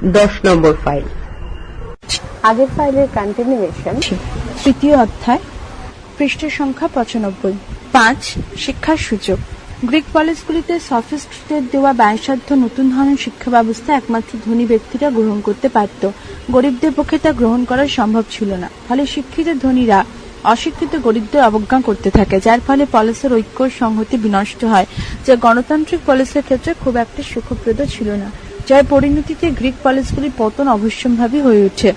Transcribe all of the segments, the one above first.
10 নম্বর file. আগের ফাইলের continuation. তৃতীয় অধ্যায়, পৃষ্ঠ সংখ্যা 95। 5. শিক্ষার সুযোগ। গ্রিক কলেজগুলিতে সফিস্টদের দেওয়া ব্যয়সাধ্য নতুন ধরনের শিক্ষা ব্যবস্থা একমাত্র ধনী ব্যক্তিরা গ্রহণ করতে পারত। গরিবদের পক্ষে তা গ্রহণ করা সম্ভব ছিল না। ফলে শিক্ষিত ধনীরা অশিক্ষিত গরিবদের অবজ্ঞা করতে থাকে, যার ফলে পলিসের ঐক্য সংহতি বিনষ্ট হয়, যা গণতান্ত্রিক পলিসের ক্ষেত্রে খুব একটা সুখপ্রদ ছিল না, যার পরিণতিতে গ্রিক পলিসগুলির পতন অবশ্যম্ভাবী হয়ে ওঠে।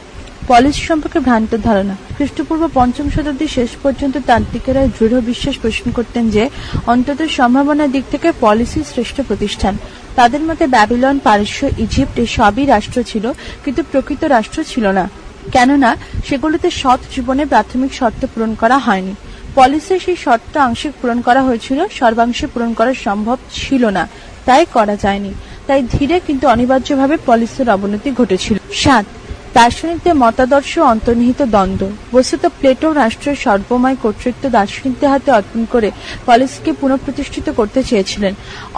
পলিস সম্পর্কে ভ্রান্ত ধারণা। খ্রিস্টপূর্ব 5ম শতাব্দীর শেষ পর্যন্ত তাত্ত্বিকেরা দৃঢ় বিশ্বাস পোষণ করতেন যে অন্তত সম্ভাবনার দিক থেকে পলিসই শ্রেষ্ঠ প্রতিষ্ঠান। তাদের মতে ব্যাবিলন, পারস্য, ইজিপ্ট এই সবই রাষ্ট্র ছিল, কিন্তু প্রকৃত রাষ্ট্র ছিল না, কেননা সেগুলোতে সৎ জীবনের প্রাথমিক শর্ত পূরণ করা হয়নি। পলিসে সেই শর্ত আংশিক পূরণ করা হয়েছিল, সর্বাংশে পূরণ করা সম্ভব ছিল না, তাই করা যায়নি। তাই ধীরে কিন্তু অনিবার্যভাবে পলিসের অবনতি ঘটেছিল। 7. দার্শনিকদের মতাদর্শ অন্তর্নিহিত দ্বন্দ্ব। বস্তুত প্লেটো রাষ্ট্রের সর্বময় কর্তৃত্ব দার্শনিকদের হাতে অর্পণ করে পলিসকে পুনঃপ্রতিষ্ঠিত করতে চেয়েছিলেন।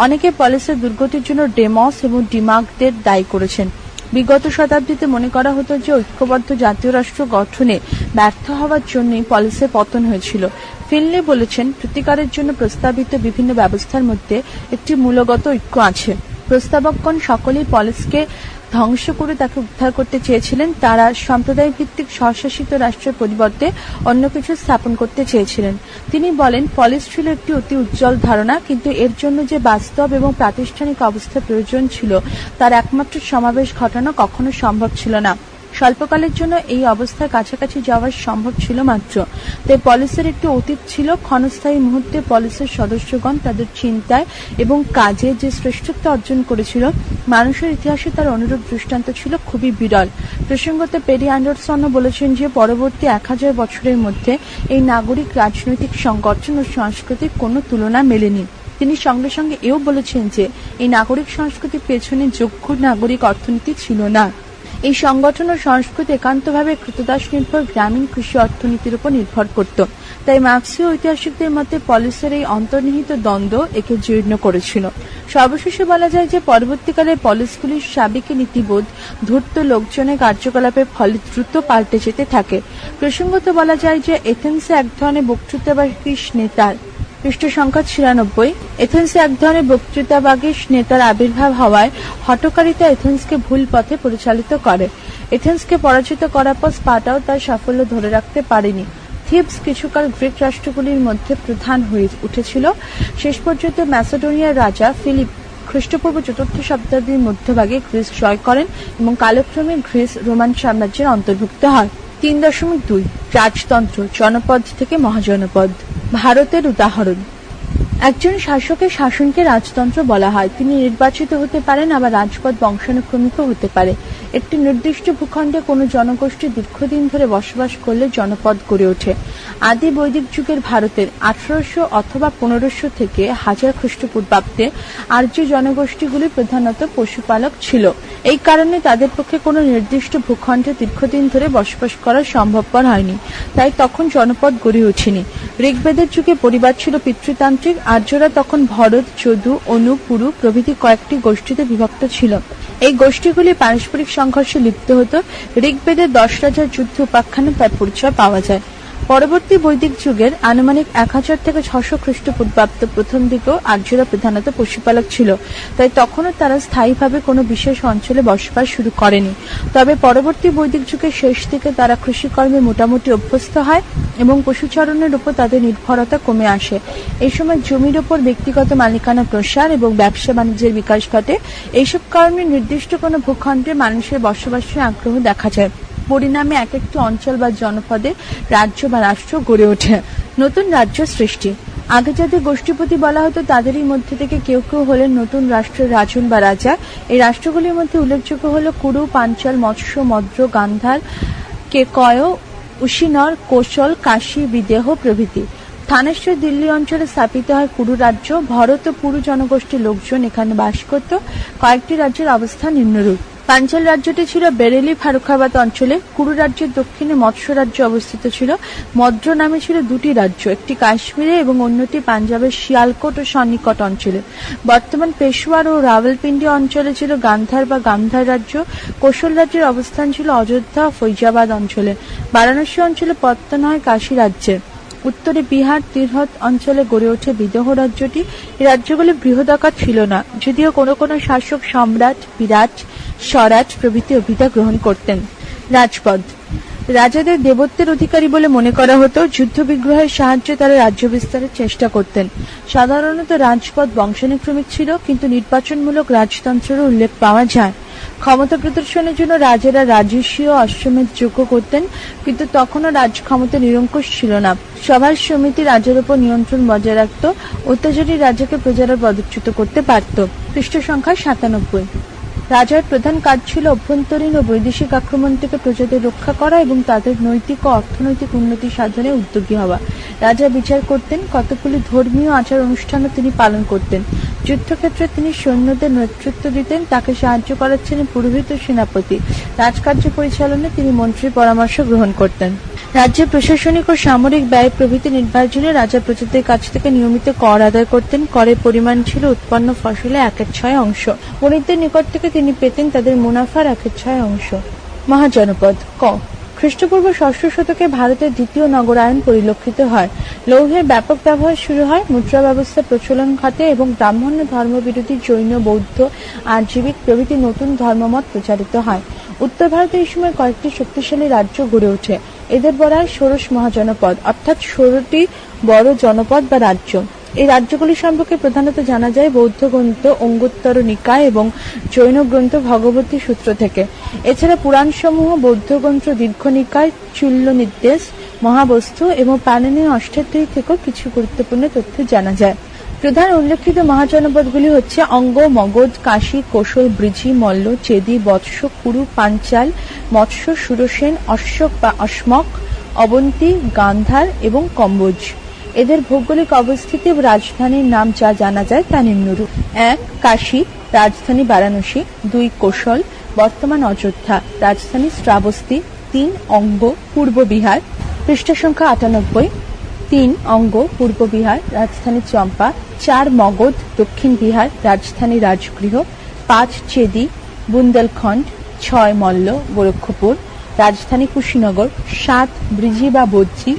অনেকে পলিসের দুর্গতির জন্য ডেমস এবং ডিমার্কদের দায়ী করেছেন। বিগত শতাব্দীতে মনে করা হতো যে ঐক্যবদ্ধ জাতীয় রাষ্ট্র গঠনে ব্যর্থ হওয়ার জন্যই পলিসের পতন হয়েছিল। ফিনলে বলেছেন, প্রতিকারের জন্য প্রস্তাবিত বিভিন্ন ব্যবস্থার মধ্যে একটি মূলগত ঐক্য আছে। প্রস্তাবকগণ সকলেই পলিসকে ধ্বংস করে তাকে উদ্ধার করতে চেয়েছিলেন। তারা সম্প্রদায় ভিত্তিক স্বশাসিত রাষ্ট্রের পরিবর্তে অন্য কিছু স্থাপন করতে চেয়েছিলেন। তিনি বলেন, পলিস ছিল একটি অতি উজ্জ্বল ধারণা, কিন্তু এর জন্য যে বাস্তব এবং প্রাতিষ্ঠানিক অবস্থার প্রয়োজন ছিল তার একমাত্র সমাবেশ ঘটানো কখনো সম্ভব ছিল না। স্বল্পকালের জন্য এই অবস্থার কাছাকাছি যাওয়া সম্ভব ছিল মাত্র। তাই পলিসের একটি অতীত ছিল। ক্ষণস্থায়ী মুহূর্তে পলিসের সদস্যগণ তাদের চিন্তায় এবং কাজে যে শ্রেষ্ঠত্ব অর্জন করেছিল, মানুষের ইতিহাসে তার অনুরূপ দৃষ্টান্ত ছিল খুবই বিরল। প্রসঙ্গত পেরি অ্যান্ডারসনও বলেছেন যে পরবর্তী 1000 বছরের মধ্যে এই নাগরিক রাজনৈতিক সংগঠন ও সংস্কৃতির কোনো তুলনা মেলেনি। তিনি সঙ্গে সঙ্গে এও বলেছেন যে এই নাগরিক সংস্কৃতির পেছনে যোগ্য নাগরিক অর্থনীতি ছিল না। এই সংগঠন ও সংস্কৃতি একান্তভাবে কৃতদাস নির্ভর গ্রামীণ কৃষি অর্থনীতির উপর নির্ভর করত। তাই মার্ক্সীয় ঐতিহাসিকদের মতে পলিসের এই অন্তর্নিহিত দ্বন্দ্ব একে জীর্ণ করেছিল। সর্বশেষে বলা যায় যে পরবর্তীকালে পলিসগুলির সাবেকি নীতিবোধ ধূর্ত লোকজনের কার্যকলাপের ফলে দ্রুত পাল্টে যেতে থাকে। প্রসঙ্গত বলা যায় যে এথেন্সে এক ধরনের বক্তৃতাবাগী নেতার পৃষ্ঠ সংখ্যা 96। এথেন্সে এক ধরনের বক্তৃতাবাগী নেতার আবির্ভাব হওয়ায় হঠকারিতা এথেন্সকে ভুল পথে পরিচালিত করে। এথেন্সকে পরাজিত করার পর স্পার্টাও তার সাফল্য ধরে রাখতে পারেনি। থিবস কিছুকাল গ্রিক রাষ্ট্রগুলির মধ্যে প্রধান হয়ে উঠেছিল। শেষ পর্যন্ত ম্যাসেডোনিয়ার রাজা ফিলিপ খ্রিস্টপূর্ব 4র্থ শতাব্দীর মধ্যভাগে গ্রিস জয় করেন এবং কালক্রমে গ্রিস রোমান সাম্রাজ্যের অন্তর্ভুক্ত হয়। 3.2 রাজতন্ত্র, জনপদ থেকে মহাজনপদ। ভারতের উদাহরণ। একজন শাসকের শাসনকে রাজতন্ত্র বলা হয়। তিনি নির্বাচিত হতে পারেন, আবার রাজপদ বংশানুক্রমিক হতে পারে। একটি নির্দিষ্ট ভূখণ্ডে কোনো জনগোষ্ঠী দীর্ঘদিন ধরে বসবাস করলে জনপদ গড়ে ওঠে। আদি বৈদিক যুগের ভারতের 1800 অথবা 1500 থেকে 1000 খ্রিস্টপূর্বাব্দে আর্য জনগোষ্ঠীগুলি প্রধানত পশুপালক ছিল। এই কারণে তাদের পক্ষে কোনো নির্দিষ্ট ভূখণ্ডে দীর্ঘদিন ধরে বসবাস করা সম্ভবপর হয়নি, তাই তখন জনপদ গড়ে ওঠেনি। ঋগ্বেদের যুগে পরিবার ছিল পিতৃতান্ত্রিক। আর্যরা তখন ভরত, যদু, অনু, পুরু প্রভৃতি কয়েকটি গোষ্ঠীতে বিভক্ত ছিল। এই গোষ্ঠীগুলি পারস্পরিক সংঘর্ষে লিপ্ত হতো। ঋগ্বেদের 10 রাজার যুদ্ধ উপাখ্যানে তার পরিচয় পাওয়া যায়। পরবর্তী বৈদিক যুগের আনুমানিক 1000 থেকে 600 খ্রিস্টপূর্বাব্দ প্রথম দিকেও আর্যরা প্রধানত পশুপালক ছিল, তাই তখনও তারা স্থায়ীভাবে কোনো বিশেষ অঞ্চলে বসবাস শুরু করেনি। তবে পরবর্তী বৈদিক যুগের শেষ দিকে তারা কৃষিকর্মে মোটামুটি অভ্যস্ত হয় এবং পশুচারণের উপর তাদের নির্ভরতা কমে আসে। এই সময় জমির ওপর ব্যক্তিগত মালিকানা প্রসার এবং ব্যবসা বাণিজ্যের বিকাশ ঘটে। এইসব কারণে নির্দিষ্ট কোনো ভূখণ্ডে মানুষের বসবাসের আগ্রহ দেখা যায়। পরিণামে এক একটি অঞ্চল বা জনপদে রাজ্য বা রাষ্ট্র গড়ে ওঠে। নতুন রাজ্য সৃষ্টি। আগে যাদের গোষ্ঠীপতি বলা হতো তাদেরই মধ্যে থেকে কেউ কেউ হলেন নতুন রাষ্ট্রের রাজন বা রাজা। এই রাষ্ট্রগুলির মধ্যে উল্লেখযোগ্য হল কুরু, পাঞ্চাল, মৎস্য, মদ্র, গান্ধার, কেকয়, উশিনর, কৌশল, কাশী, বিদেহ প্রভৃতি। স্থানেশ্বর দিল্লি অঞ্চলে স্থাপিত হয় কুরু রাজ্য। ভরত ও পুরু জনগোষ্ঠীর লোকজন এখানে বাস করত। কয়েকটি রাজ্যের অবস্থা নিম্নরূপ। পাঞ্চাল রাজ্যটি ছিল বেরেলি ফারুখাবাদ অঞ্চলে। কুরু রাজ্যের দক্ষিণে মৎস্য রাজ্য অবস্থিত ছিল। মদ্র নামে ছিল দুটি রাজ্য, একটি কাশ্মীরে এবং অন্যটি পাঞ্জাবের শিয়ালকোট ও সন্নিকট অঞ্চলে। বর্তমান পেশোয়ার ও রাওয়ালপিন্ডি অঞ্চলে ছিল গান্ধার বা গান্ধার রাজ্য। কোশল রাজ্যের অবস্থান ছিল অযোধ্যা ও ফৈজাবাদ অঞ্চলে। বারাণসী অঞ্চলে পত্তন হয় কাশী রাজ্যের। উত্তরে বিহার তিরহত অঞ্চলে গড়ে ওঠে বিদহ রাজ্যটি। এই রাজ্যগুলি বৃহদাকার ছিল না, যদিও কোনো কোনো শাসক সম্রাট, বিরাট, স্বরাজ প্রভৃতি অভিধা গ্রহণ করতেন। রাজপদ রাজাদের দেবত্বের অধিকারী বলে মনে করা হতো। যুদ্ধ বিগ্রহের সাহায্যে তারা রাজ্য বিস্তারের চেষ্টা করতেন। সাধারণত রাজপদ বংশানুক্রমিক ছিল, কিন্তু নির্বাচনমূলক রাজতন্ত্রেরও উল্লেখ পাওয়া যায়। ক্ষমতা প্রদর্শনের জন্য রাজারা রাজস্বী ও অশ্বমেধ যজ্ঞ করতেন, কিন্তু তখনও রাজ ক্ষমতা নিরঙ্কুশ ছিল না। সভার সমিতি রাজার উপর নিয়ন্ত্রণ বজায় রাখত। অত্যাচারী রাজাকে প্রজারা পদচ্যুত করতে পারত। পৃষ্ঠ সংখ্যা 97। রাজার প্রধান কাজ ছিল অভ্যন্তরীণ ও বৈদেশিক আক্রমণ থেকে প্রজাদের রক্ষা করা এবং তাদের নৈতিক ও অর্থনৈতিক উন্নতি সাধনে উদ্যোগী হওয়া। রাজা বিচার করতেন, কতগুলি ধর্মীয় আচার অনুষ্ঠানও তিনি পালন করতেন। যুদ্ধক্ষেত্রে তিনি সৈন্যদের নেতৃত্ব দিতেন, তাকে সাহায্য করার ছিলেন পুরোহিত ও সেনাপতি। রাজকার্য পরিচালনায় তিনি মন্ত্রীর পরামর্শ গ্রহণ করতেন। রাজ্যের প্রশাসনিক ও সামরিক ব্যয় প্রভৃতি নির্বাচনে রাজা প্রজাদের কাছ থেকে নিয়মিত কর আদায় করতেন। করের পরিমাণ ছিল উৎপন্ন ফসলে 1/6 অংশ। বণিকদের নিকট থেকে তিনি পেতেন তাদের মুনাফার 1/6 অংশ। মহাজনপদ। ক খ্রিস্টপূর্ব 6ষ্ঠ শতকে ভারতের দ্বিতীয় নগরায়ন পরিলক্ষিত হয়। লৌহের ব্যাপক ব্যবহার শুরু হয়। মুদ্রা ব্যবস্থা প্রচলন ঘটে এবং ব্রাহ্মণ্য ধর্মবিরোধী জৈন, বৌদ্ধ, আজীবিক প্রভৃতি নতুন ধর্মমত প্রচারিত হয়। উত্তর ভারতে এই সময় কয়েকটি শক্তিশালী রাজ্য গড়ে ওঠে। এদের বলা হয় ষোড়শ মহাজনপদ, অর্থাৎ 16টি বড় জনপদ বা রাজ্য। এই রাজ্যগুলি সম্পর্কে প্রধানত জানা যায় বৌদ্ধ গ্রন্থ অঙ্গুত্তর নিকায় এবং জৈন গ্রন্থ ভগবতী সূত্র থেকে। এছাড়া পুরাণসমূহ বৌদ্ধ গ্রন্থ দীর্ঘ নিকায়, চুল্ল নির্দেশ, মহাবস্তু এবং পাণিনির অষ্টাধ্যায়ী থেকেও কিছু গুরুত্বপূর্ণ তথ্য জানা যায়। প্রধান উল্লেখিত মহাজনপদগুলি হচ্ছে অঙ্গ, মগধ, কাশী, কোশল, বৃজি, মল্ল, চেদি, বৎস, কুরু, পাঞ্চাল, মৎস্য, সুরসেন, অশ্বক বা অশ্মক, অবন্তী, গান্ধার এবং কম্বোজ। এদের ভৌগোলিক অবস্থিতি ও রাজধানীর নাম যা জানা যায় তা নিম্নরূপ: 1. কাশী, রাজধানী বারাণসী। 2. কোশল, বর্তমান অযোধ্যা, রাজধানী শ্রাবস্তী। 3. অঙ্গ, পূর্ব বিহার। পৃষ্ঠ সংখ্যা 98। 3. অঙ্গ, পূর্ব বিহার, রাজধানী চম্পা। 4. মগধ, দক্ষিণ বিহার, রাজধানী রাজগৃহ। 5. চেদি, বুন্দেলখণ্ড। 6. মল্ল, গোরক্ষপুর, রাজধানী কুশীনগর। 7. ব্রিজি বা বজ্জি,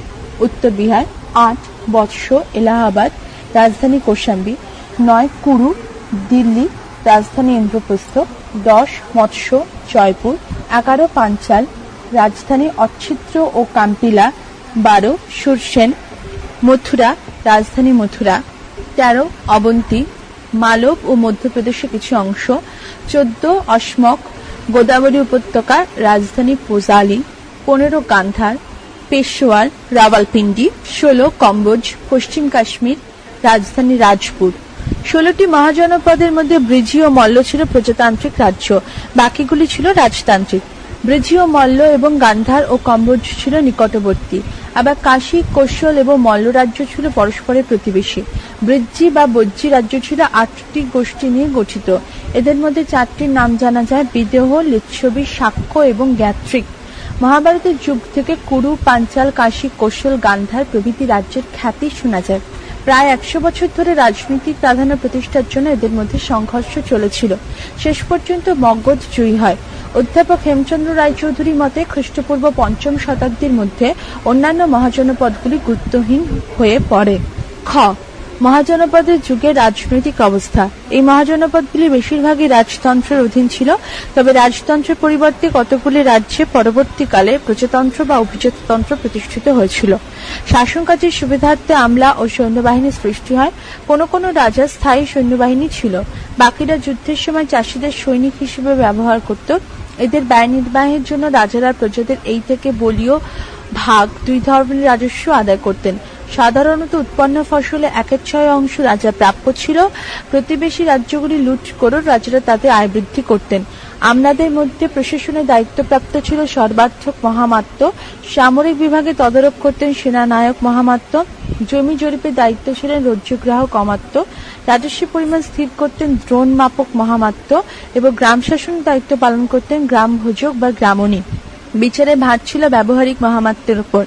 উত্তর বিহার। 8. বৎস, এলাহাবাদ, রাজধানী কৌশাম্বী। 9. কুরু, দিল্লি, রাজধানী ইন্দ্রপ্রস্থ। 10. মৎস্য, জয়পুর। 11. পাঞ্চাল, রাজধানী অচ্ছিদ্র ও কাম্পিলা। 12. সুরসেন, মথুরা, রাজধানী মথুরা। 13. অবন্তী, মালব ও মধ্যপ্রদেশের কিছু অংশ। 14. অশ্মক, গোদাবরী উপত্যকা, রাজধানী পোজালি। 15. গান্ধার, পেশোয়ার, রাওয়ালপিন্ডি। 16. কম্বোজ, পশ্চিম কাশ্মীর, রাজধানী রাজপুর। 16টি মহাজনপদের মধ্যে ব্রিজি ও মল্ল ছিল প্রজাতান্ত্রিক রাজ্য, বাকিগুলি ছিল রাজতান্ত্রিক। ব্রিজি ও মল্ল এবং গান্ধার ও কম্বোজ ছিল নিকটবর্তী। আবার কাশী, কোশল এবং মল্ল রাজ্য ছিল পরস্পরের প্রতিবেশী। ব্রিজি বা বজ্জি রাজ্য ছিল 8টি গোষ্ঠী নিয়ে গঠিত। এদের মধ্যে 4টির নাম জানা যায়: বিদেহ, লিচ্ছবি, শাক্য এবং জ্ঞাত্রিক। মহাভারতের যুগ থেকে কুরু, পাঞ্চাল, কাশী, কোশল, গান্ধার প্রভৃতি রাজ্যের খ্যাতি শোনা যায়। প্রায় 100 বছর ধরে রাজনৈতিক প্রাধান্য প্রতিষ্ঠার জন্য এদের মধ্যে সংঘর্ষ চলেছিল। শেষ পর্যন্ত মগধ জয়ী হয়। অধ্যাপক হেমচন্দ্র রায়চৌধুরী মতে খ্রিস্টপূর্ব 5ম শতাব্দীর মধ্যে অন্যান্য মহাজনপদগুলি গুরুত্বহীন হয়ে পড়ে। খ. মহাজনপদের যুগে রাজনৈতিক অবস্থা। এই মহাজনপদগুলি বেশিরভাগই রাজতন্ত্রের অধীন ছিল, তবে রাজতন্ত্রের পরিবর্তে কতগুলি রাজ্যে পরবর্তীকালে প্রজাতন্ত্র বা অভিজাততন্ত্র প্রতিষ্ঠিত হয়েছিল। শাসন কাজের সুবিধার্থে আমলা ও সৈন্যবাহিনীর সৃষ্টি হয়। কোন কোন রাজার স্থায়ী সৈন্যবাহিনী ছিল, বাকিরা যুদ্ধের সময় চাষীদের সৈনিক হিসেবে ব্যবহার করত। এদের ব্যয় নির্বাহের জন্য রাজারা প্রজাদের এই থেকে বলীয় ভাগ 2 ধরনের রাজস্ব আদায় করতেন। সাধারণত উৎপন্ন ফসলে 1/6 অংশ রাজা প্রাপ্য ছিল। প্রতিবেশী রাজ্যগুলি লুট করে রাজারা তাদের আয় বৃদ্ধি করতেন। আমলাদের মধ্যে প্রশাসনের দায়িত্বপ্রাপ্ত ছিল সর্বার্থক মহামাত্য, সামরিক বিভাগে তদারক করতেন সেনানায়ক মহামাত্য, জমি জরিপের দায়িত্ব ছিলেন রজ্জুগ্রাহক অমাত্য, রাজস্ব পরিমাণ স্থির করতেন দ্রোণ মাপক মহামাত্য এবং গ্রাম শাসনের দায়িত্ব পালন করতেন গ্রাম ভোজক বা গ্রামণী। বিচারের ভার ছিল ব্যবহারিক মহামাত্যের উপর।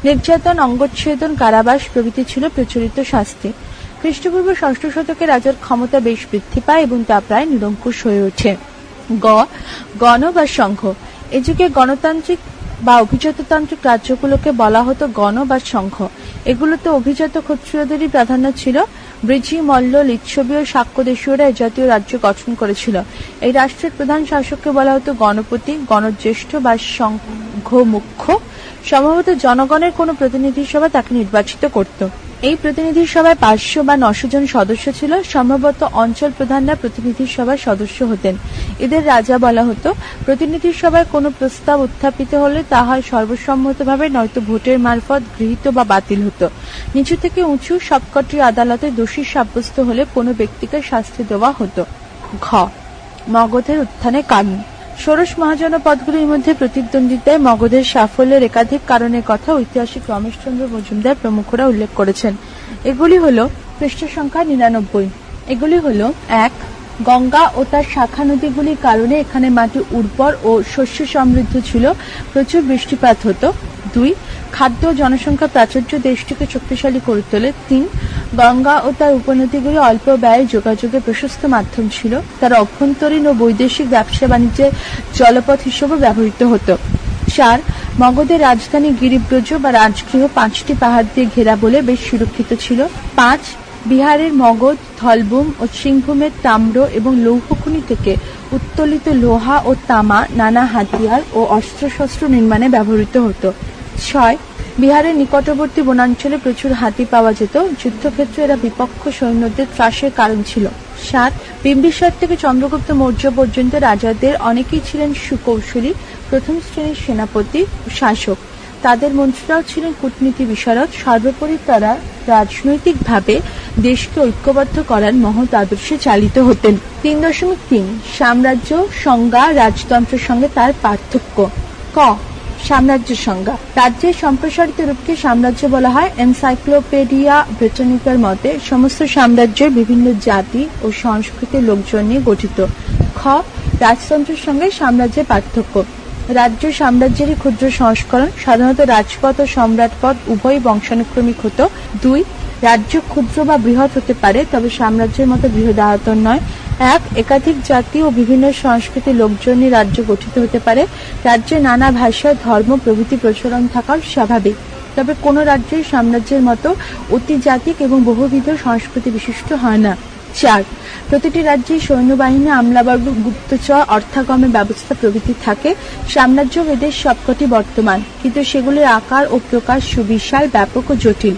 নির্যাতন, অঙ্গচ্ছেদন, কারাবাস প্রভৃতি ছিল প্রচলিত শাস্তি। খ্রিস্টপূর্ব ষষ্ঠ শতকে রাজার ক্ষমতা বেশ বৃদ্ধি পায় এবং তা প্রায় নিরঙ্কুশ হয়ে ওঠে। গণ বা সংঘ। এ যুগে গণতান্ত্রিক বা অভিজাততান্ত্রিক রাজ্যগুলোকে বলা হতো গণ বা সংঘ। এগুলোতে অভিজাত ক্ষত্রিয়দেরই প্রাধান্য ছিল। বৃজি, মল্ল, লিচ্ছবি ও শাক্যদেশীয়রা এই জাতীয় রাজ্য গঠন করেছিল। এই রাষ্ট্রের প্রধান শাসককে বলা হতো গণপতি, গণজ্যেষ্ঠ বা সংঘ মুখ্য। সম্ভবত জনগণের কোন প্রতিনিধি সভা তাকে নির্বাচিত করত। এই প্রতিনিধি সভায় 500 বা 900 জন সদস্য ছিল। সম্ভবত অঞ্চল প্রধানরা প্রতিনিধি সভার সদস্য হতেন। এদের রাজা বলা হতো। প্রতিনিধি সভায় কোনো প্রস্তাব উত্থাপিত হলে তা হয় সর্বসম্মতভাবে নয়তো ভোটের মারফত গৃহীত বা বাতিল হতো। নিচু থেকে উঁচু সবকটি আদালতে দোষী সাব্যস্ত হলে কোনো ব্যক্তিকে শাস্তি দেওয়া হতো। মগধের উত্থানের কারণ। ষোড়শ মহাজনপদগুলির মধ্যে প্রতিদ্বন্দ্বিতায় মগধের সাফল্যের একাধিক কারণের কথা ঐতিহাসিক রমেশচন্দ্র মজুমদার প্রমুখরা উল্লেখ করেছেন। এগুলি হল পৃষ্ঠ সংখ্যা 99। এগুলি হল 1. গঙ্গা ও তার শাখা নদীগুলির কারণে এখানে মাটি উর্বর ও শস্য সমৃদ্ধ ছিল, প্রচুর বৃষ্টিপাত হতো। 2. খাদ্য ও জনসংখ্যা প্রাচুর্য দেশটিকে শক্তিশালী করে তোলে। 3. গঙ্গা ও তার উপনদীগুলি অল্প ব্যয়ে যোগাযোগের প্রশস্ত মাধ্যম ছিল। তারা অভ্যন্তরীণ ও বৈদেশিক ব্যবসা বাণিজ্যের জলপথ হিসেবে ব্যবহৃত হতো। 4. মগধের রাজধানী গিরিব্রজ বা রাজগৃহ 5টি পাহাড় দিয়ে ঘেরা বলে বেশ সুরক্ষিত ছিল। 5. বিহারের মগধ, ধলভূম ও সিংভূমের তাম্র এবং লৌহখনি থেকে উত্তোলিত লোহা ও তামা নানা হাতিয়ার ও অস্ত্রশস্ত্র নির্মাণে ব্যবহৃত হতো। 6. বিহারের নিকটবর্তী বনাঞ্চলে প্রচুর হাতি পাওয়া যেত। যুদ্ধক্ষেত্রে এরা বিপক্ষ সৈন্যদের ত্রাসের কারণ ছিল। 7. বিম্বিসার থেকে চন্দ্রগুপ্ত মৌর্য পর্যন্ত রাজাদের অনেকেই ছিলেন সুকৌশলী, প্রথম শ্রেণীর সেনাপতি ও শাসক। তাদের মন্ত্রীরাও ছিলেন কূটনীতি বিশারদ। সর্বোপরি তারা রাজনৈতিকভাবে দেশকে ঐক্যবদ্ধ করার মহৎ আদর্শে চালিত হতেন। 3.3 সাম্রাজ্য সংজ্ঞা রাজতন্ত্রের সঙ্গে তার পার্থক্য। সাম্রাজ্য সংজ্ঞা। রাজ্যের সম্প্রসারিত রূপকে সাম্রাজ্য বলা হয়। এনসাইক্লোপিডিয়া ব্রিটানিকার মতে সমস্ত সাম্রাজ্যের বিভিন্ন জাতি ও সংস্কৃতির লোকজন নিয়ে গঠিত। রাজতন্ত্রের সঙ্গে সাম্রাজ্যের পার্থক্য। রাজ্য সাম্রাজ্যেরই ক্ষুদ্র সংস্করণ। সাধারণত রাজপদ ও সম্রাটপদ উভয়ই বংশানুক্রমিক হতো। 2. রাজ্য ক্ষুদ্র বা বৃহৎ হতে পারে, তবে সাম্রাজ্যের মতো বৃহদায়তন নয়। 1. একাধিক জাতি ও বিভিন্ন সংস্কৃতির লোকজন নিয়ে রাজ্য গঠিত হতে পারে। রাজ্যে নানা ভাষা, ধর্ম প্রভৃতি প্রচলন থাকাও স্বাভাবিক, তবে কোনো রাজ্যই সাম্রাজ্যের মতো অতিজাতিক এবং বহুবিধ সংস্কৃতি বিশিষ্ট হয় না। 4. প্রতিটি রাজ্যেই সৈন্যবাহিনী, আমলাবর্গ, গুপ্তচর, অর্থাগমের ব্যবস্থা প্রভৃতি থাকে। সাম্রাজ্য এদের সবকটি বর্তমান, কিন্তু সেগুলির আকার ও প্রকার সুবিশাল, ব্যাপক ও জটিল।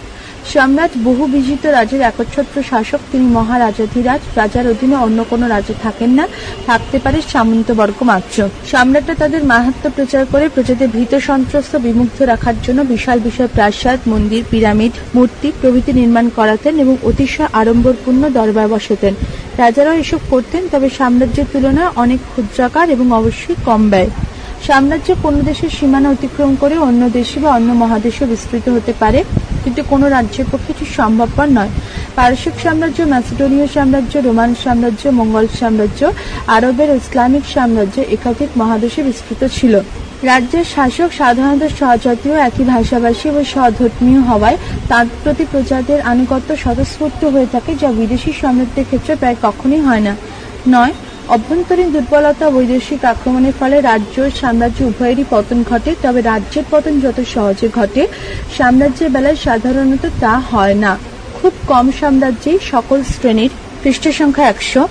সম্রাট বহু বিজিত রাজ্যের একচ্ছত্র শাসক, তিনি মহারাজাধিরাজ। রাজার অধীনে অন্য কোনো রাজা থাকেন না, থাকতে পারে সামন্তবর্গ মাত্র। সম্রাটরা তাদের মাহাত্ম্য প্রচার করে প্রজাদের ভীত সন্ত্রস্ত বিমুগ্ধ রাখার জন্য বিশাল বিশাল প্রাসাদ, মন্দির, পিরামিড, মূর্তি প্রভৃতি নির্মাণ করাতেন এবং অতিশয় আড়ম্বরপূর্ণ দরবার বসাতেন। রাজারাও এসব করতেন, তবে সাম্রাজ্যের তুলনায় অনেক ক্ষুদ্রাকার এবং অবশ্যই কম ব্যয়। সাম্রাজ্য কোনো দেশের সীমানা অতিক্রম করে অন্য দেশে বা অন্য মহাদেশে বিস্তৃত হতে পারে, কিন্তু কোনো রাজ্যের পক্ষে এটি সম্ভবপর নয়। পারস্যিক সাম্রাজ্য, ম্যাসিডোনীয় সাম্রাজ্য, রোমান সাম্রাজ্য, মঙ্গল সাম্রাজ্য, আরবের ইসলামিক সাম্রাজ্য একাধিক মহাদেশে বিস্তৃত ছিল। রাজ্যের শাসক সাধারণত স্বজাতীয়, একই ভাষাভাষী এবং স্বধর্মীয় হওয়ায় তার প্রতি প্রজাদের আনুগত্য স্বতঃস্ফূর্ত হয়ে থাকে, যা বিদেশি সম্রাটদের ক্ষেত্রে প্রায় কখনোই হয় না। 9. অভ্যন্তরীণ দুর্বলতা, বৈদেশিক আক্রমণের ফলে রাজ্য ও সাম্রাজ্য উভয়েরই পতন ঘটে, তবে রাজ্যের পতন যত সহজে ঘটে, সাম্রাজ্যের বেলায় সাধারণত তা হয় না। খুব কম সাম্রাজ্যেই সকল শ্রেণীর পৃষ্ঠ সংখ্যা 100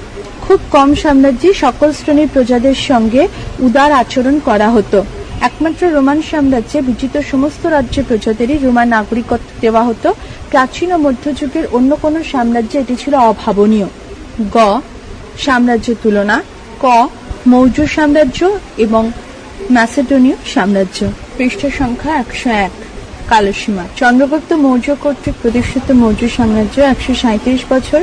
খুব কম সাম্রাজ্যে সকল শ্রেণীর প্রজাদের সঙ্গে উদার আচরণ করা হতো। একমাত্র রোমান সাম্রাজ্যে বিজিত সমস্ত রাজ্যের প্রজাদেরই রোমান নাগরিকত্ব দেওয়া হতো। প্রাচীন ও মধ্যযুগের অন্য কোনো সাম্রাজ্যে এটি ছিল অভাবনীয়। সাম্রাজ্য তুলনা। মৌর্য সাম্রাজ্য এবং ম্যাসেডোনীয় সাম্রাজ্য। পৃষ্ঠ সংখ্যা 101। কালসীমা। চন্দ্রগুপ্ত মৌর্য কর্তৃক প্রতিষ্ঠিত মৌর্য সাম্রাজ্য 137 বছর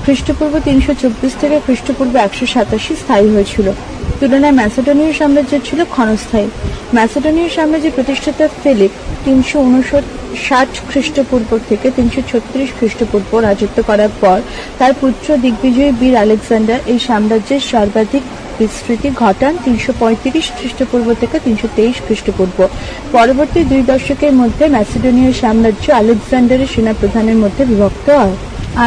খ্রিস্টপূর্ব 324 থেকে খ্রিস্টপূর্ব 187 স্থায়ী হয়েছিল। তুলনায় ম্যাসেডোনীয় সাম্রাজ্য ছিল ক্ষণস্থায়ী। ম্যাসেডোনীয় সাম্রাজ্যের প্রতিষ্ঠাতা ফিলিপ 359 খ্রিস্টপূর্ব থেকে 336 খ্রিস্টপূর্ব রাজত্ব করার পর তার পুত্র দিগ্বিজয়ী বীর আলেকজান্ডার এই সাম্রাজ্যের সর্বাধিক বিস্তৃতি ঘটান 335 খ্রিস্টপূর্ব থেকে 323 খ্রিস্টপূর্ব। পরবর্তী 2 দশকের মধ্যে ম্যাসেডোনীয় সাম্রাজ্য আলেকজান্ডারের সেনাপ্রধানের মধ্যে বিভক্ত হয়।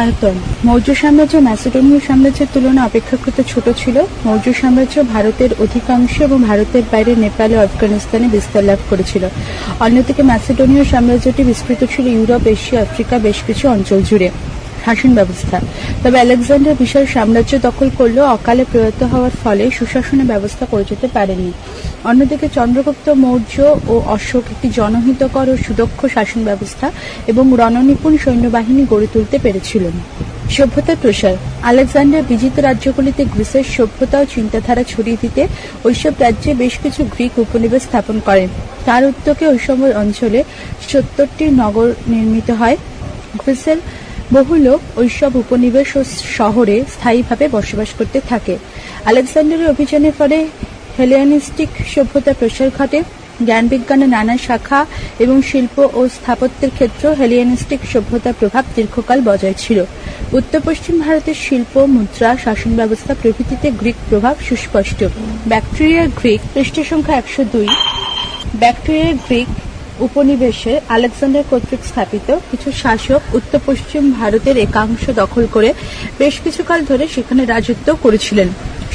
আয়তন: মৌর্য সাম্রাজ্য ম্যাসেডোনীয় সাম্রাজ্যের তুলনায় অপেক্ষাকৃত ছোট ছিল। মৌর্য সাম্রাজ্য ভারতের অধিকাংশ এবং ভারতের বাইরে নেপাল ও আফগানিস্তানে বিস্তার লাভ করেছিল। অন্যদিকে ম্যাসেডোনীয় সাম্রাজ্যটি বিস্তৃত ছিল ইউরোপ, এশিয়া, আফ্রিকা বেশ কিছু অঞ্চল জুড়ে। শাসন ব্যবস্থা: তবে আলেকজান্ডার বিশাল সাম্রাজ্য দখল করলেও অকালে প্রয়াত হওয়ার ফলে সুশাসনের ব্যবস্থা করে যেতে পারেননি। অন্যদিকে চন্দ্রগুপ্ত মৌর্য ও অশোক একটি জনহিতকর ও সুদক্ষ শাসন ব্যবস্থা এবং রণনিপুণ সৈন্যবাহিনী গড়ে তুলতে পেরেছিলেন। সভ্যতার প্রসার: আলেকজান্ডার বিজিত রাজ্যগুলিতে গ্রিসের সভ্যতা ও চিন্তাধারা ছড়িয়ে দিতে ওইসব রাজ্যে বেশ কিছু গ্রিক উপনিবেশ স্থাপন করেন। তার উদ্যোগে ওই সময় অঞ্চলে 70টি নগর নির্মিত হয়। গ্রিসের বহু লোক ওইসব উপনিবেশ ও শহরে স্থায়ীভাবে বসবাস করতে থাকে। আলেকজান্ডারের অভিযানের ফলে হেলেনিস্টিক সভ্যতার প্রসার ঘটে। জ্ঞান বিজ্ঞানের নানা শাখা এবং শিল্প ও স্থাপত্যের ক্ষেত্রে হেলেনিস্টিক সভ্যতার প্রভাব দীর্ঘকাল বজায় ছিল। উত্তর পশ্চিম ভারতের শিল্প, মুদ্রা, শাসন ব্যবস্থা প্রভৃতিতে গ্রিক প্রভাব সুস্পষ্ট। ব্যাকট্রিয়ার গ্রিক, পৃষ্ঠ সংখ্যা 102। ব্যাকট্রিয়ার গ্রিক উপনিবেশে আলেকজান্ডার কর্তৃক স্থাপিত কিছু শাসক উত্তর পশ্চিম ভারতের একাংশ দখল করে বেশ কিছুকাল ধরে সেখানে রাজত্ব করেছিলেন।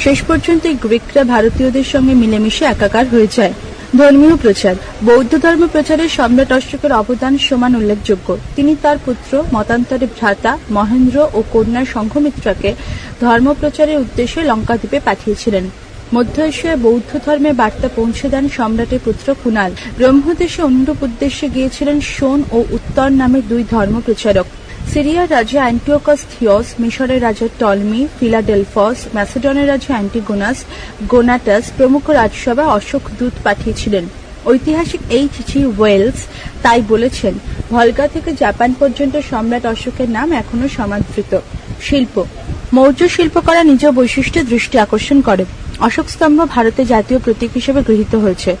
শেষ পর্যন্ত এই গ্রিকরা ভারতীয়দের সঙ্গে মিলেমিশে একাকার হয়ে যায়। ধর্মীয় প্রচার: বৌদ্ধ ধর্ম প্রচারে সম্রাট অশোকের অবদান সমান উল্লেখযোগ্য। তিনি তার পুত্র, মতান্তরে ভ্রাতা মহেন্দ্র ও কন্যা সংঘমিত্রাকে ধর্ম প্রচারের উদ্দেশ্যে লঙ্কাদ্বীপে পাঠিয়েছিলেন। মধ্য এশিয়ায় বৌদ্ধ ধর্মের বার্তা পৌঁছে দেন সম্রাটের পুত্র কুনাল। ব্রহ্মদেশে অনুরূপ উদ্দেশ্যে গিয়েছিলেন সোন ও উত্তর নামে 2 ধর্ম প্রচারক। সিরিয়ার রাজা অ্যান্টিওকাস থিওস, মিশরের রাজা টলমি, ফিলাডেলফস, ম্যাসেডনের রাজা অ্যান্টিগোনাস, গোনাটাস প্রমুখ রাজসভা অশোক দূত পাঠিয়েছিলেন। ঐতিহাসিক H.G. ওয়েলস তাই বলেছেন, ভলগা থেকে জাপান পর্যন্ত সম্রাট অশোকের নাম এখনো সমাদৃত। শিল্প: মৌর্য শিল্পকলা নিজ বৈশিষ্ট্যে দৃষ্টি আকর্ষণ করে। অশোক স্তম্ভ ভারতের জাতীয় প্রতীক হিসেবে গৃহীত হয়েছে।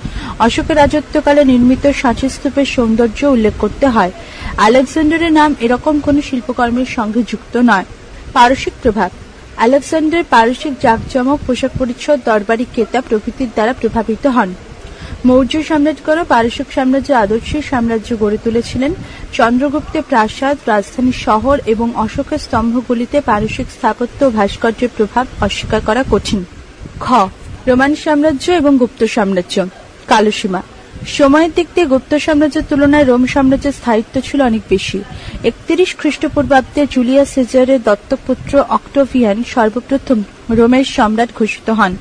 অশোকের রাজত্বকালে নির্মিত সাঁচি স্তূপের সৌন্দর্য উল্লেখ করতে হয়। আলেকজান্ডারের নাম এরকম কোন শিল্পকর্মের সঙ্গে যুক্ত নয়। পারসিক প্রভাব: আলেকজান্ডার পারসিক জাঁকজমক, পোশাক পরিচ্ছদ, দরবারি কেতা প্রভৃতির দ্বারা প্রভাবিত হন। মৌর্য সম্রাটগণ পারসিক সাম্রাজ্যের আদর্শিক সাম্রাজ্য গড়ে তুলেছিলেন। চন্দ্রগুপ্তের প্রাসাদ, রাজধানী শহর এবং অশোকের স্তম্ভগুলিতে পারসিক স্থাপত্য ও ভাস্কর্যের প্রভাব অস্বীকার করা কঠিন। খ. রোমান সাম্রাজ্য এবং গুপ্ত সাম্রাজ্য। কালসীমা: সময়ের দিক দিয়ে গুপ্ত সাম্রাজ্যের তুলনায় রোম সাম্রাজ্যের স্থায়িত্ব ছিল অনেক বেশি। 31 খ্রিস্টপূর্বাব্দে জুলিয়াস সিজারের দত্তকপুত্র অক্টোভিয়ান সর্বপ্রথম রোমের সম্রাট ঘোষিত হন।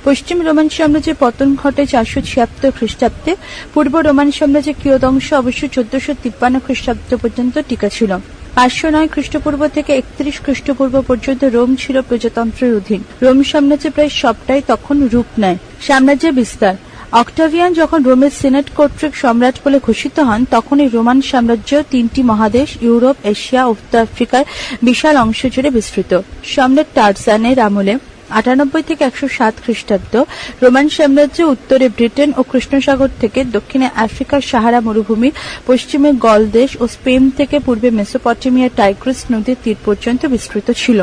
পশ্চিম রোমান সাম্রাজ্যের পতন ঘটে 476 খ্রিস্টাব্দে। পূর্ব রোমান সাম্রাজ্যের কিয়দংশ অবশ্য 1453 খ্রিস্টাব্দ পর্যন্ত টিকা ছিল। 509 খ্রিস্টপূর্ব থেকে 31 খ্রিস্টপূর্ব পর্যন্ত রোম ছিল প্রজাতন্ত্রের অধীন। রোম সাম্রাজ্যের প্রায় সবটাই তখন রূপ নেয়। সাম্রাজ্যের বিস্তার: অক্টাভিয়ান যখন রোমের সিনেট কর্তৃক সম্রাট বলে ঘোষিত হন, তখনই রোমান সাম্রাজ্য 3টি মহাদেশ ইউরোপ, এশিয়া ও উত্তর আফ্রিকার বিশাল অংশ জুড়ে বিস্তৃত। সম্রাট টারজানের আমলে 98 থেকে 107 খ্রিস্টাব্দ রোমান সাম্রাজ্য উত্তরে ব্রিটেন ও কৃষ্ণসাগর থেকে দক্ষিণে আফ্রিকার সাহারা মরুভূমি, পশ্চিমে গলদেশ ও স্পেন থেকে পূর্বে মেসোপটেমিয়ার টাইগ্রিস নদীর তীর পর্যন্ত বিস্তৃত ছিল।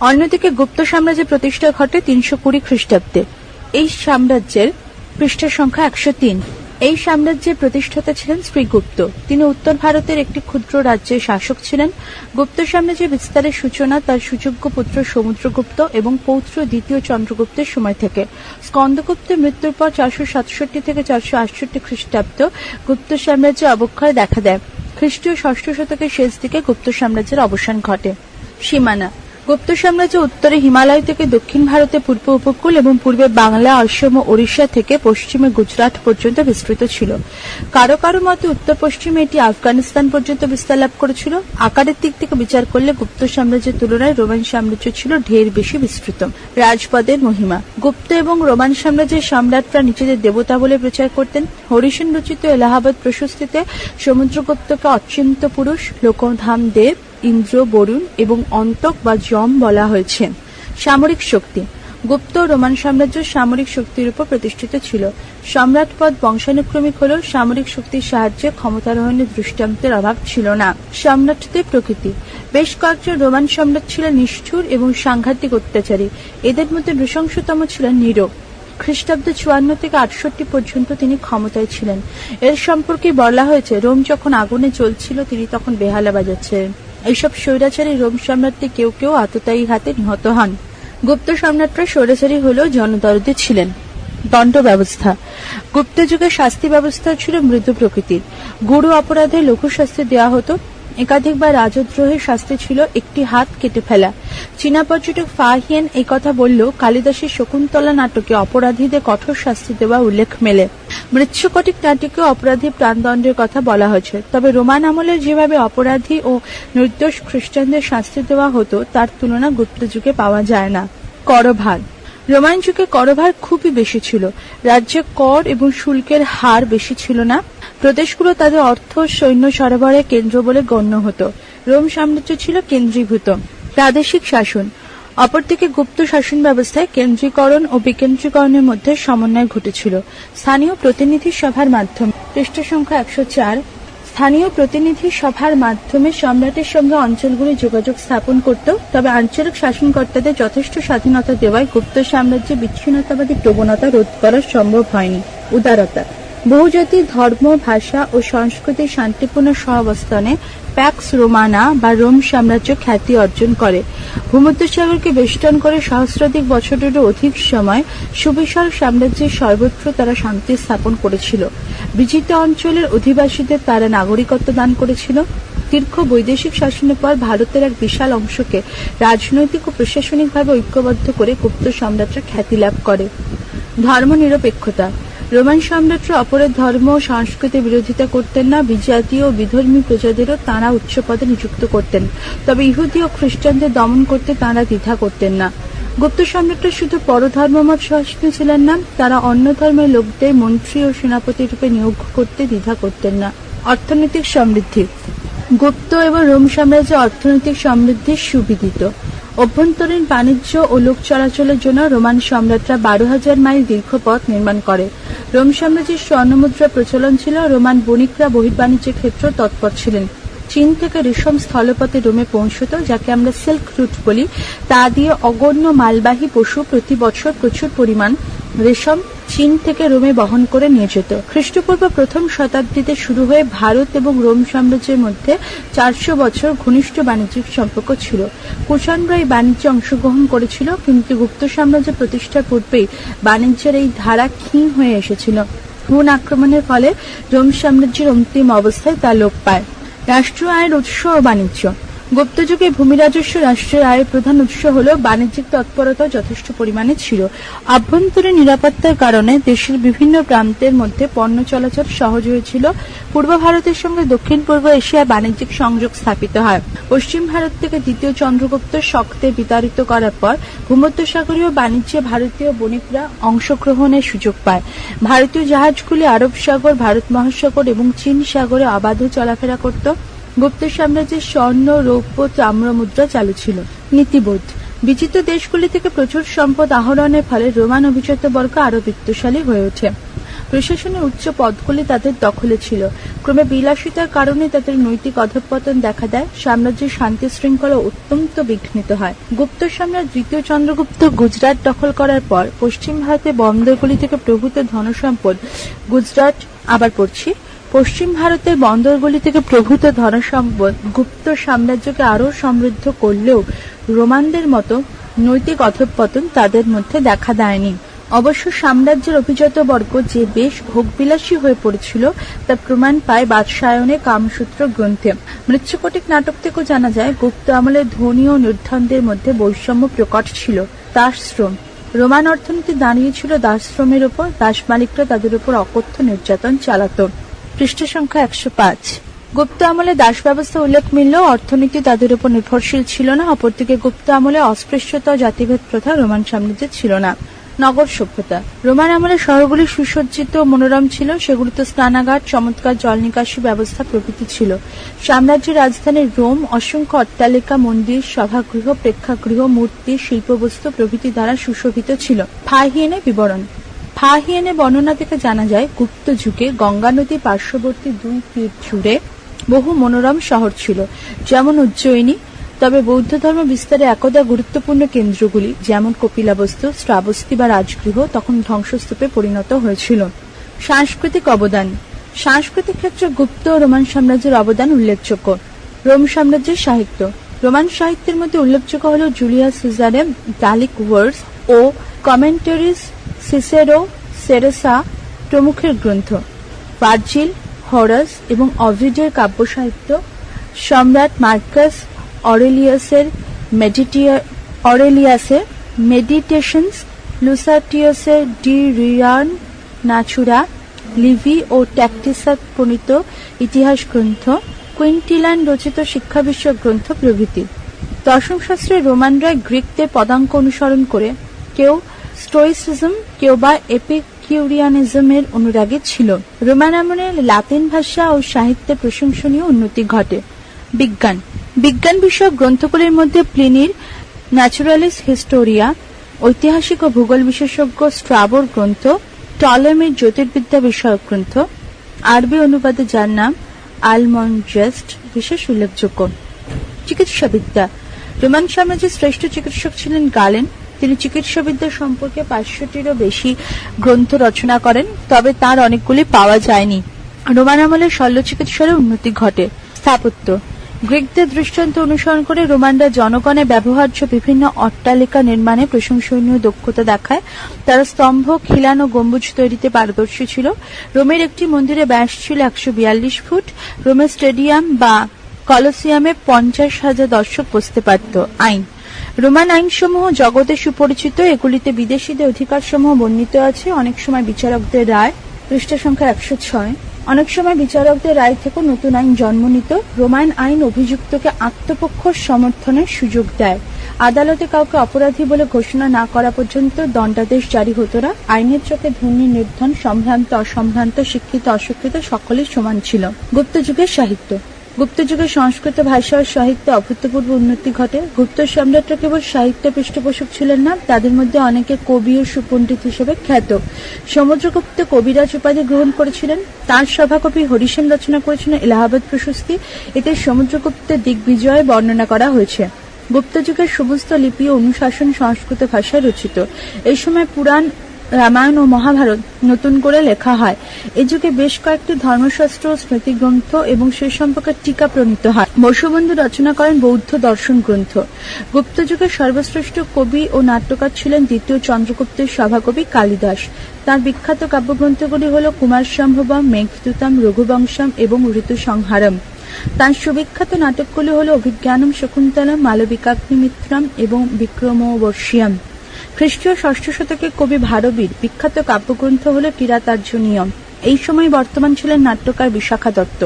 অন্যদিকে গুপ্ত সাম্রাজ্যের প্রতিষ্ঠা ঘটে 320 খ্রিস্টাব্দে। এই সাম্রাজ্যের পৃষ্ঠ সংখ্যা 103। এই সাম্রাজ্যের প্রতিষ্ঠাতা ছিলেন শ্রীগুপ্ত। তিনি উত্তর ভারতের একটি ক্ষুদ্র রাজ্যের শাসক ছিলেন। গুপ্ত সাম্রাজ্যের বিস্তারের সূচনা তার সুযোগ্য পুত্র সমুদ্রগুপ্ত এবং পৌত্র দ্বিতীয় চন্দ্রগুপ্তের সময় থেকে। স্কন্দগুপ্তের মৃত্যুর পর 467 থেকে 468 খ্রিস্টাব্দ গুপ্ত সাম্রাজ্যের অবক্ষয় দেখা দেয়। খ্রিস্টীয় 6ষ্ঠ শতকের শেষ দিকে গুপ্ত সাম্রাজ্যের অবসান ঘটে। সীমানা: গুপ্ত সাম্রাজ্য উত্তরে হিমালয় থেকে দক্ষিণ ভারতের পূর্ব উপকূল এবং পূর্বে বাংলা, অসম ও ওড়িশা থেকে পশ্চিমে গুজরাট পর্যন্ত বিস্তৃত ছিল। কারো কারো মতে উত্তর পশ্চিমে এটি আফগানিস্তান পর্যন্ত বিস্তার লাভ করেছিল। আকারের দিক থেকে বিচার করলে গুপ্ত সাম্রাজ্যের তুলনায় রোমান সাম্রাজ্য ছিল ঢের বেশি বিস্তৃত। রাজপদের মহিমা: গুপ্ত এবং রোমান সাম্রাজ্যের সম্রাটরা নিজেদের দেবতা বলে প্রচার করতেন। হরিসেন রচিত এলাহাবাদ প্রশস্তিতে সমুদ্রগুপ্তকে অচিন্ত পুরুষ, লোকধাম দেব, ইন্দ্র, বরুণ এবং অন্তক বা যম বলা হয়েছে। সামরিক শক্তি: গুপ্ত ও রোমান সাম্রাজ্য সামরিক শক্তির উপর প্রতিষ্ঠিত ছিল। সম্রাট পদ বংশানুক্রমিক হলেও সামরিক শক্তির সাহায্যে ক্ষমতারোহণের দৃষ্টান্তের অভাব ছিল না। সম্রাটদের প্রকৃতি: বেশ কয়েকজন রোমান সম্রাট ছিলেন নিষ্ঠুর এবং সাংঘাতিক অত্যাচারী। এদের মধ্যে নৃশংসতম ছিলেন নিরো। খ্রিস্টাব্দ 54 থেকে 68 পর্যন্ত তিনি ক্ষমতায় ছিলেন। এর সম্পর্কে বলা হয়েছে, রোম যখন আগুনে জ্বলছিল তিনি তখন বেহালা বাজাচ্ছিলেন। এইসব স্বৈরাচারী রোম সম্রাটদের কেউ কেউ আততায়ী হাতে নিহত হন। গুপ্ত সম্রাটরা স্বৈরাচারী হলেও জনদরদী ছিলেন। দণ্ড ব্যবস্থা: গুপ্ত যুগে শাস্তি ব্যবস্থা ছিল মৃদু প্রকৃতির। গুরু অপরাধে লঘু শাস্তি দেওয়া হতো। একাধিকবার রাজদ্রোহের শাস্তি ছিল একটি হাত কেটে ফেলা। চীনা পর্যটক ফাহিয়েন এই কথা বললেও কালিদাসের শকুন্তলা নাটকে অপরাধীদের কঠোর শাস্তি দেওয়া উল্লেখ মেলে। মৃচ্ছকটিক নাটকে অপরাধী প্রাণদণ্ডের কথা বলা হয়েছে। তবে রোমান আমলে যেভাবে অপরাধী ও নির্দোষ খ্রিস্টানদের শাস্তি দেওয়া হতো তার তুলনা গুপ্ত যুগে পাওয়া যায় না। করভার: রোমান যুগে করভার খুবই বেশি ছিল। রাজ্যে কর এবং শুল্কের হার বেশি ছিল না। প্রদেশগুলো তাদের অর্থ সৈন্য সরবরাহের কেন্দ্র বলে গণ্য হতো। রোম সাম্রাজ্য ছিল কেন্দ্রীভূত। প্রাদেশিক শাসন: অপরদিকে গুপ্ত শাসন ব্যবস্থায় কেন্দ্রীকরণ ও বিকেন্দ্রীকরণের মধ্যে সমন্বয় ঘটেছিল। স্থানীয় প্রতিনিধি সভার মাধ্যমে পৃষ্ঠা সংখ্যা 104 স্থানীয় প্রতিনিধি সভার মাধ্যমে সম্রাটের সঙ্গে অঞ্চলগুলি যোগাযোগ স্থাপন করত। তবে আঞ্চলিক শাসনকর্তাদের যথেষ্ট স্বাধীনতা দেওয়ায় গুপ্ত সাম্রাজ্যে বিচ্ছিন্নতাবাদী প্রবণতা রোধ করা সম্ভব হয়নি। উদারতা: বহুজাতি, ধর্ম, ভাষা ও সংস্কৃতির শান্তিপূর্ণ সহাবস্থানে প্যাক্স রোমানা বা রোম সাম্রাজ্য খ্যাতি অর্জন করে। ভূমধ্যসাগরকে বেষ্টন করে সহস্রাধিক বছরেরও অধিক সময় সুবিশাল সাম্রাজ্যের সর্বত্র তারা শান্তি স্থাপন করেছিল। বিজিত অঞ্চলের অধিবাসীদের তারা নাগরিকত্ব দান করেছিল। দীর্ঘ বৈদেশিক শাসনের পর ভারতের এক বিশাল অংশকে রাজনৈতিক ও প্রশাসনিকভাবে ঐক্যবদ্ধ করে গুপ্ত সম্রাটরা খ্যাতি লাভ করে। ধর্মনিরপেক্ষতা: রোমান সম্রাটরা অপরের ধর্ম ও সংস্কৃতির বিরোধিতা করতেন না। বিজাতীয় ও বিধর্মী প্রজাদেরও তাঁরা উচ্চ পদে নিযুক্ত করতেন। তবে ইহুদি ও খ্রিস্টানদের দমন করতে তাঁরা দ্বিধা করতেন না। গুপ্ত সম্রাটরা শুধু পরধর্মমত সহিষ্ণু ছিলেন না, তারা অন্য ধর্মের লোকদের মন্ত্রী ও সেনাপতি রূপে নিয়োগ করতে দ্বিধা করতেন না। অর্থনৈতিক সমৃদ্ধি: গুপ্ত এবং রোম সাম্রাজ্যে অর্থনৈতিক সমৃদ্ধির সুবিদিত। অভ্যন্তরীণ বাণিজ্য ও লোক চলাচলের জন্য রোমান সম্রাটরা 12,000 মাইল দীর্ঘ পথ নির্মাণ করে। রোম সাম্রাজ্যের স্বর্ণমুদ্রা প্রচলন ছিল। রোমান বণিকরা বহির্বাণিজ্যের ক্ষেত্রে তৎপর ছিলেন। চীন থেকে রেশম স্থলপথে রোমে পৌঁছত, যাকে আমরা সিল্ক রুট বলি। তা দিয়ে অগণ্য মালবাহী পশু প্রতি বছর প্রচুর পরিমাণ রেশম চীন থেকে রোমে বহন করে নিয়ে যেত। খ্রিস্টপূর্ব প্রথম শতাব্দীতে শুরু হয়ে ভারত এবং রোম সাম্রাজ্যের মধ্যে 400 বছর ঘনিষ্ঠ বাণিজ্যিক সম্পর্ক ছিল। কুষাণরা এই বাণিজ্যে অংশগ্রহণ করেছিল, কিন্তু গুপ্ত সাম্রাজ্য প্রতিষ্ঠার পূর্বেই বাণিজ্যের এই ধারা ক্ষীণ হয়ে এসেছিল। হুন আক্রমণের ফলে রোম সাম্রাজ্যের অন্তিম অবস্থায় তা লোপ পায়। রাষ্ট্রীয় আয়ের উৎস ও বাণিজ্য: গুপ্ত যুগে ভূমি রাজস্ব রাষ্ট্রের আয়ের প্রধান উৎস হলেও বাণিজ্যিক তৎপরতা যথেষ্ট পরিমাণে ছিল। আভ্যন্তরীণ নিরাপত্তার কারণে দেশের বিভিন্ন প্রান্তের মধ্যে পণ্য চলাচল সহজ হয়েছিল। পূর্ব ভারতের সঙ্গে দক্ষিণ পূর্ব এশিয়ায় বাণিজ্যিক সংযোগ স্থাপিত হয়। পশ্চিম ভারত থেকে দ্বিতীয় চন্দ্রগুপ্ত শকদের বিতাড়িত করার পর ভূমধ্যসাগরীয় বাণিজ্যে ভারতীয় বণিকরা অংশগ্রহণের সুযোগ পায়। ভারতীয় জাহাজগুলি আরব সাগর, ভারত মহাসাগর এবং চীন সাগরে অবাধ চলাফেরা করত। গুপ্ত সাম্রাজ্যের স্বর্ণ, রৌপ্য, তাম্র মুদ্রা চালু ছিল। নীতিবোধ: বিচিত্র দেশগুলি থেকে প্রচুর সম্পদ আহরণের ফলে রোমান অভিজাত বর্গ আরো বিত্তশালী হয়ে ওঠে। প্রশাসনের উচ্চ পদগুলি তাদের দখলে ছিল। ক্রমে বিলাসিতার কারণে তাদের নৈতিক অধঃপতন দেখা দেয়। সাম্রাজ্যের শান্তি শৃঙ্খলা অত্যন্ত বিঘ্নিত হয়। গুপ্ত সম্রাট দ্বিতীয় চন্দ্রগুপ্ত গুজরাট দখল করার পর পশ্চিম ভারতে বন্দরগুলি থেকে প্রভূত ধনসম্পদ পশ্চিম ভারতের বন্দরগুলি থেকে প্রভূত ধনসম্পদ গুপ্ত সাম্রাজ্যকে আরও সমৃদ্ধ করলেও রোমানদের মতো নৈতিক অধঃপতন তাদের মধ্যে দেখা দেয়নি। অবশ্য সাম্রাজ্যের অভিজাত বর্গ যে বেশ ভোগবিলাসী হয়ে পড়েছিল তার প্রমাণ পায় বাদশায়নে কামসূত্র গ্রন্থে। মৃচ্ছকটিক নাটক থেকেও জানা যায় গুপ্ত আমলে ধনী ও নির্ধনদের মধ্যে বৈষম্য প্রকট ছিল। দাসশ্রম: রোমান অর্থনীতি দাঁড়িয়েছিল দাসশ্রমের উপর। দাস মালিকরা তাদের উপর অকথ্য নির্যাতন চালাত। পৃষ্ঠা সংখ্যা 105। গুপ্ত আমলে দাস ব্যবস্থা উল্লেখ মিললেও অর্থনীতি তাদের উপর নির্ভরশীল ছিল না। অপরদিকে গুপ্ত আমলে অস্পৃশ্যতা ও জাতিভেদ প্রথা রোমান সাম্রাজ্যে ছিল না। নগর সভ্যতা। রোমান আমলে শহরগুলি সুসজ্জিত ও মনোরম ছিল, সেগুলিতে স্নানাগার, চমৎকার জল নিকাশি ব্যবস্থা প্রভৃতি ছিল। সাম্রাজ্যের রাজধানী রোম অসংখ্য অট্টালিকা, মন্দির, সভাগৃহ, প্রেক্ষাগৃহ, মূর্তি, শিল্পবস্তু প্রভৃতি দ্বারা সুশোভিত ছিল। ফাহিয়েনে বিবরণ। ফাহিয়েনে বর্ণনা থেকে জানা যায়, গুপ্ত যুগে গঙ্গা নদী পার্শ্ববর্তী 2 তীর জুড়ে বহু মনোরম শহর ছিল, যেমন উজ্জয়িনী। তবে বৌদ্ধ ধর্ম বিস্তারে একদা গুরুত্বপূর্ণ কেন্দ্রগুলি যেমন কপিলাবস্তু, শ্রাবস্তী বা রাজগৃহ তখন ধ্বংসস্তূপে পরিণত হয়েছিল। সাংস্কৃতিক অবদান। সাংস্কৃতিক ক্ষেত্রে গুপ্ত ও রোমান সাম্রাজ্যের অবদান উল্লেখযোগ্য। রোম সাম্রাজ্যের সাহিত্য। রোমান সাহিত্যের মধ্যে উল্লেখযোগ্য হল জুলিয়াস সিজারের গ্যালিক ওয়ার্স ও কমেন্টারিজ, সিসেরো, সেরেসা প্রমুখের গ্রন্থ, ভার্জিল, হরাস এবং অভিডের কাব্য সাহিত্য, সম্রাট মার্কাস অরেলিয়াসের মেডিটেশনস, লুসাটিয়াসের ডি রিয়ান নাচুরা, লিভি ও ট্যাক্টিসার প্রণীত ইতিহাস গ্রন্থ, কুইন্টিলান রচিত শিক্ষা বিষয়ক গ্রন্থ প্রভৃতি। দর্শনশাস্ত্রে রোমানরা গ্রিকদের পদাঙ্ক অনুসরণ করে কেউ স্টোইসিজম, কেউ বা এপিকিউরিয়ানিজমের অনুরাগী ছিল। রোমান আমলে লাতিন ভাষা ও সাহিত্যে প্রশংসনীয় উন্নতি ঘটে। বিজ্ঞান। বিজ্ঞান বিষয়ক গ্রন্থগুলির মধ্যে প্লিনির ন্যাচুরালিস হিস্টোরিয়া, ঐতিহাসিক ও ভূগোল বিশেষজ্ঞ স্ট্রাবোর গ্রন্থ, টলেমির জ্যোতির্বিদ্যা বিষয়ক গ্রন্থ, আরবি অনুবাদে যার নাম আলমন্ডজেস্ট বিশেষ উল্লেখযোগ্য। চিকিৎসাবিদ্যা। রোমান সাম্রাজ্যের শ্রেষ্ঠ চিকিৎসক ছিলেন গালেন। তিনি চিকিৎসাবিদ্যা সম্পর্কে 500টিরও বেশি গ্রন্থ রচনা করেন, তবে তার অনেকগুলি পাওয়া যায়নি। রোমান আমলে শল্য চিকিৎসারও উন্নতি ঘটে। স্থাপত্য। গ্রিকদের দৃষ্টান্ত অনুসরণ করে রোমানরা জনগণের ব্যবহার্য বিভিন্ন অট্টালিকা নির্মাণে প্রশংসনীয় দক্ষতা দেখায়। তারা স্তম্ভ, খিলান ও গম্বুজ তৈরিতে পারদর্শী ছিল। রোমের একটি মন্দিরে ব্যাস ছিল 142 ফুট। রোমের স্টেডিয়াম বা কলোসিয়ামে 50,000 দর্শক বসতে পারত। আইন। রোমান আইনসমূহ জগতে সুপরিচিত। এগুলিতে বিদেশীদের অধিকারসমূহ বর্ণিত আছে। অনেক সময় বিচারকদের রায়, পৃষ্ঠা সংখ্যা 106। অনেক সময় বিচারকদের রায় থেকে নতুন আইন জন্ম নিত। রোমান আইন অভিযুক্তকে আত্মপক্ষ সমর্থনের সুযোগ দেয়। আদালতে কাউকে অপরাধী বলে ঘোষণা না করা পর্যন্ত দণ্ডাদেশ জারি হতো না। আইনের চোখে ধনী নির্ধন, সম্ভ্রান্ত অসম্ভ্রান্ত, শিক্ষিত অশিক্ষিত সকলেই সমান ছিল। গুপ্ত যুগের সাহিত্য। গুপ্ত যুগে সংস্কৃত ভাষা ও সাহিত্যে অভূতপূর্ব উন্নতি ঘটে। গুপ্ত সম্রাটরা কেবল সাহিত্য পৃষ্ঠপোষক ছিলেন না, তাদের মধ্যে অনেকে কবি ও সুপণ্ডিত হিসেবে খ্যাত। সমুদ্রগুপ্ত কবিরাজ উপাধি গ্রহণ করেছিলেন। তার সভাকবি হরিসেন রচনা করেছিলেন এলাহাবাদ প্রশস্তি। এতে সমুদ্রগুপ্তের দিগ্বিজয় বর্ণনা করা হয়েছে। গুপ্ত যুগের সমস্ত লিপি ও অনুশাসন সংস্কৃত ভাষায় রচিত। এই সময় পুরাণ, রামায়ণ ও মহাভারত নতুন করে লেখা হয়। এই যুগে বেশ কয়েকটি ধর্মশাস্ত্র ও স্মৃতিগ্রন্থ এবং সে সম্পর্কে টিকা প্রণীত হয়। বসুবন্ধু রচনা করেন বৌদ্ধ দর্শন গ্রন্থ। গুপ্ত যুগের সর্বশ্রেষ্ঠ কবি ও নাট্যকার ছিলেন দ্বিতীয় চন্দ্রগুপ্তের সভাকবি কালিদাস। তার বিখ্যাত কাব্যগ্রন্থগুলি হল কুমার সম্ভবম, মেঘদূতম, রঘুবংশম এবং ঋতুসংহারম। তার সুবিখ্যাত নাটকগুলি হল অভিজ্ঞানম শকুন্তলম, মালবিকাগ্নিমিত্রম এবং বিক্রমোর্বশীয়ম। খ্রিস্টীয় 6ষ্ঠ শতকে কবি ভারবীর বিখ্যাত কাব্যগ্রন্থ হল কিরাতার্জুনীয়ম। এই সময় বর্তমান ছিলেন নাট্যকার বিশাখা দত্ত।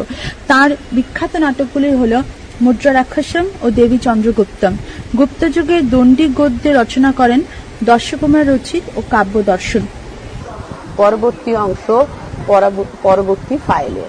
তার বিখ্যাত নাটকগুলি হল মুদ্রা রাক্ষসম ও দেবী চন্দ্রগুপ্তম। গুপ্ত যুগে দণ্ডী গদ্যে রচনা করেন দর্শকুমার রচিত ও কাব্য দর্শন। পরবর্তী অংশ পরবর্তী ফাইলে।